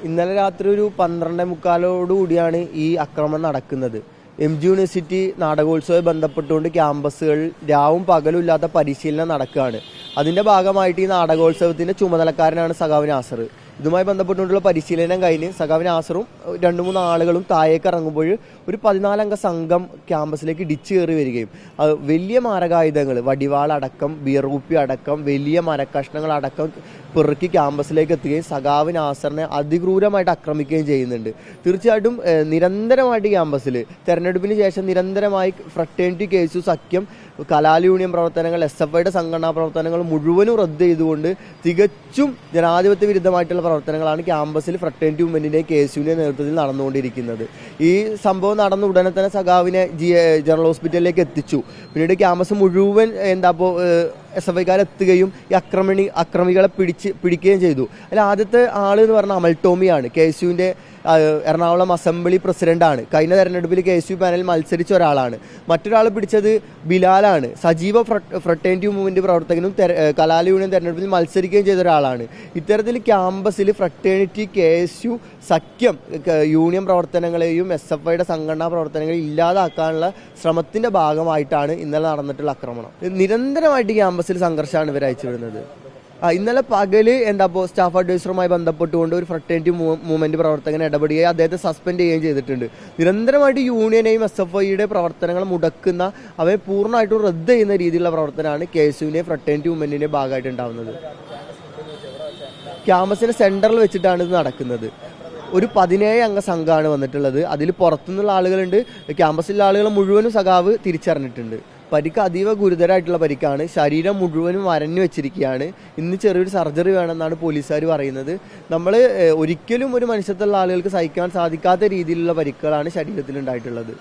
ഇന്നലെ രാത്രി ഒരു 12:45 ഈ ആക്രമണം നടക്കുന്നത്. MG യൂണിവേഴ്സിറ്റി നാടകോത്സവവുമായി ബന്ധപ്പെട്ടുകൊണ്ട് ക്യാമ്പസുകളിൽ രാവും പകലും ഇല്ലാത്ത പരിശീലനം നടക്കുകയാണ്. അതിൻ്റെ ഭാഗമായിട്ട് ഈ നാടകോത്സവത്തിൻ്റെ ചുമതലക്കാരനാണ് സഖാവ് നാസർ. ഇതുമായി ബന്ധപ്പെട്ടുകൊണ്ടുള്ള പരിശീലനം കഴിഞ്ഞ് സഖാവ് നാസറും 2-3 ആളുകളും താഴേക്ക് ഇറങ്ങുമ്പോൾ ഒരു 14 അംഗ സംഘം ക്യാമ്പസിലേക്ക് ഇടിച്ചു കയറി വരികയും വലിയ മാരകായുധങ്ങൾ, വടിവാളടക്കം, ബിയർ കുപ്പി അടക്കം, വലിയ മരക്കഷ്ണങ്ങളടക്കം പെറുക്കി ക്യാമ്പസിലേക്ക് എത്തുകയും സഖാവ് നാസറിനെ അതിക്രൂരമായിട്ട് ആക്രമിക്കുകയും ചെയ്യുന്നുണ്ട്. തീർച്ചയായിട്ടും നിരന്തരമായിട്ട് ക്യാമ്പസിൽ തെരഞ്ഞെടുപ്പിന് ശേഷം നിരന്തരമായി ഫ്രട്ടേണിറ്റി കേസു സഖ്യം, കലാലയ യൂണിയൻ പ്രവർത്തനങ്ങൾ, SFIയുടെ സംഘടനാ പ്രവർത്തനങ്ങൾ മുഴുവനും റദ്ദ് ചെയ്തുകൊണ്ട് തികച്ചും ജനാധിപത്യ വിരുദ്ധമായിട്ടുള്ള പ്രവർത്തനങ്ങളാണ് ക്യാമ്പസിൽ ഫ്രട്ടേണിറ്റി മൂവ്മെന്റിന്റെ KSUവിന്റെ നേതൃത്വത്തിൽ നടന്നുകൊണ്ടിരിക്കുന്നത്. ഈ സംഭവം നടന്ന ഉടനെ തന്നെ സഖാവിനെ ജനറൽ ഹോസ്പിറ്റലിലേക്ക് എത്തിച്ചു. പിന്നീട് ക്യാമ്പസ് മുഴുവൻ SFIക്കാരെത്തുകയും ഈ അക്രമികളെ പിടിക്കുകയും ചെയ്തു. അതിൽ ആദ്യത്തെ ആള് എന്ന് പറഞ്ഞാൽ അമൽ ടോമിയാണ്. KSUവിന്റെ എറണാകുളം അസംബ്ലി പ്രസിഡന്റാണ്. കഴിഞ്ഞ തെരഞ്ഞെടുപ്പിൽ KSU പാനലിൽ മത്സരിച്ച ഒരാളാണ്. മറ്റൊരാൾ പിടിച്ചത് ബിലാലാണ്. സജീവ ഫ്രട്ടേണിറ്റി മൂവ്മെന്റ് പ്രവർത്തകനും കലാലയ യൂണിയൻ തെരഞ്ഞെടുപ്പിൽ മത്സരിക്കുകയും ചെയ്ത ഒരാളാണ്. ഇത്തരത്തിൽ ക്യാമ്പസിൽ ഫ്രട്ടേണിറ്റി KSU സഖ്യം യൂണിയൻ പ്രവർത്തനങ്ങളെയും SFIയുടെ സംഘടനാ പ്രവർത്തനങ്ങളെയും ഇല്ലാതാക്കാനുള്ള ശ്രമത്തിന്റെ ഭാഗമായിട്ടാണ് ഇന്നലെ നടന്നിട്ടുള്ള ആക്രമണം. നിരന്തരമായിട്ട് ക്യാമ്പസിൽ സംഘർഷമാണ് ഇവർ അയച്ചുവിടുന്നത്. ഇന്നലെ പകല് സ്റ്റാഫ് അഡ്വൈസറുമായി ബന്ധപ്പെട്ടുകൊണ്ട് ഒരു ഫ്രട്ടേണിറ്റി മൂവ്മെന്റ് പ്രവർത്തകനെ ഇടപെടുകയും അദ്ദേഹത്തെ സസ്പെൻഡ് ചെയ്യുകയും ചെയ്തിട്ടുണ്ട്. നിരന്തരമായിട്ട് യൂണിയനെയും SFIയുടെ പ്രവർത്തനങ്ങൾ മുടക്കുന്ന, അവയെ പൂർണ്ണമായിട്ടും റദ്ദ് ചെയ്യുന്ന രീതിയിലുള്ള പ്രവർത്തനമാണ് KSUവിന്റെ ഫ്രട്ടേണിറ്റി മൂവ്മെന്റിന്റെ ഭാഗമായിട്ട് ഉണ്ടാകുന്നത്. ക്യാമ്പസിന്റെ സെന്ററിൽ വെച്ചിട്ടാണ് ഇത് നടക്കുന്നത്. ഒരു 17 അംഗ സംഘമാണ് വന്നിട്ടുള്ളത്. അതിൽ പുറത്തുനിന്നുള്ള ആളുകളുണ്ട്. ക്യാമ്പസിലുള്ള ആളുകൾ മുഴുവനും സഖാവ് തിരിച്ചറിഞ്ഞിട്ടുണ്ട്. പരിക്ക് അതീവ ഗുരുതരമായിട്ടുള്ള പരിക്കാണ്. ശരീരം മുഴുവനും വരഞ്ഞു വെച്ചിരിക്കുകയാണ്. ഇന്ന് ചെറിയൊരു സർജറി വേണമെന്നാണ് പോലീസുകാർ പറയുന്നത്. നമ്മൾ ഒരിക്കലും ഒരു മനുഷ്യത്തുള്ള ആളുകൾക്ക് സഹിക്കാൻ സാധിക്കാത്ത രീതിയിലുള്ള പരിക്കുകളാണ് ശരീരത്തിൽ ഉണ്ടായിട്ടുള്ളത്.